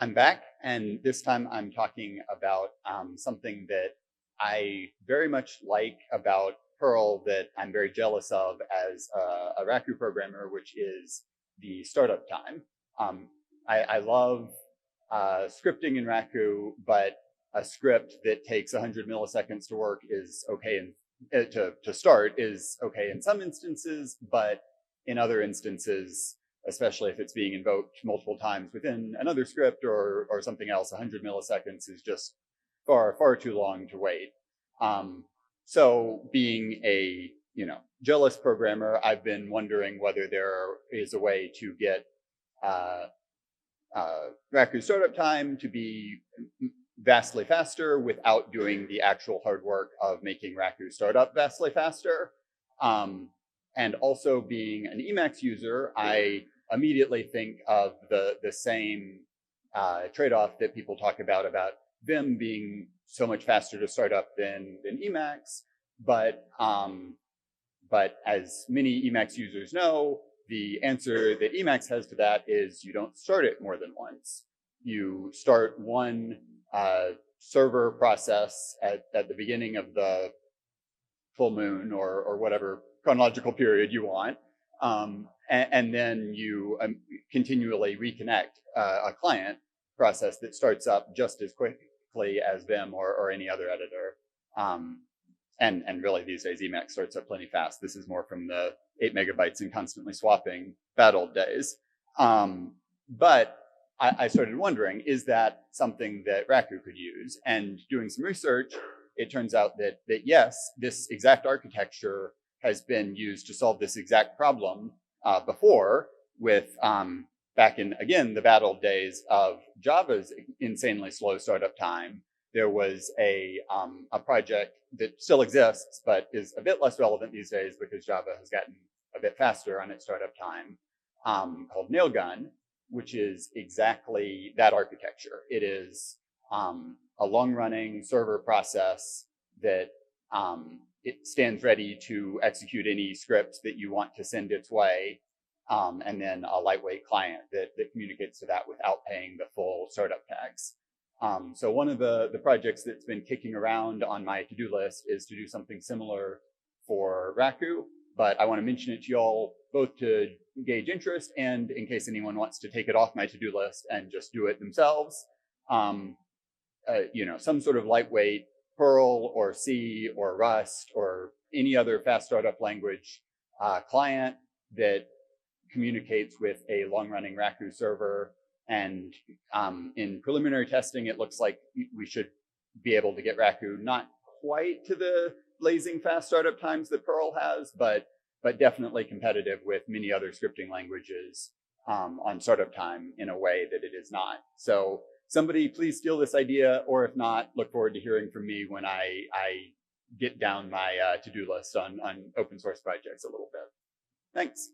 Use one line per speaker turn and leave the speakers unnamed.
I'm back, and this time I'm talking about something that I very much like about Perl that I'm very jealous of as a Raku programmer, which is the startup time. Um, I love scripting in Raku, but a script that takes 100 milliseconds to work is okay, and to start is okay in some instances, but in other instances, especially if it's being invoked multiple times within another script or something else, 100 milliseconds is just far too long to wait. So being a jealous programmer, I've been wondering whether there is a way to get uh, Raku startup time to be vastly faster without doing the actual hard work of making Raku startup vastly faster. And also being an Emacs user, I immediately think of the same trade-off that people talk about Vim being so much faster to start up than Emacs. But as many Emacs users know, the answer that Emacs has to that is you don't start it more than once. You start one server process at the beginning of the full moon or whatever chronological period you want. And then you continually reconnect a client process that starts up just as quickly as Vim or any other editor. And really these days Emacs starts up plenty fast. This is more from the 8 megabytes and constantly swapping bad old days. But I started wondering, is that something that Raku could use? And doing some research, it turns out that yes, this exact architecture has been used to solve this exact problem before with back in, again, the bad old days of Java's insanely slow startup time. There was a project that still exists, but is a bit less relevant these days because Java has gotten a bit faster on its startup time, called Nailgun, which is exactly that architecture. It is a long-running server process that it stands ready to execute any script that you want to send its way, and then a lightweight client that communicates to that without paying the full startup tax. So one of the projects that's been kicking around on my to-do list is to do something similar for Raku, but I want to mention it to y'all both to gauge interest and in case anyone wants to take it off my to-do list and just do it themselves. Some sort of lightweight Perl or C or Rust or any other fast startup language client that communicates with a long-running Raku server. And in preliminary testing, it looks like we should be able to get Raku not quite to the blazing fast startup times that Perl has, but definitely competitive with many other scripting languages on startup time in a way that it is not. So somebody please steal this idea, or if not, look forward to hearing from me when I get down my to-do list on open source projects a little bit. Thanks.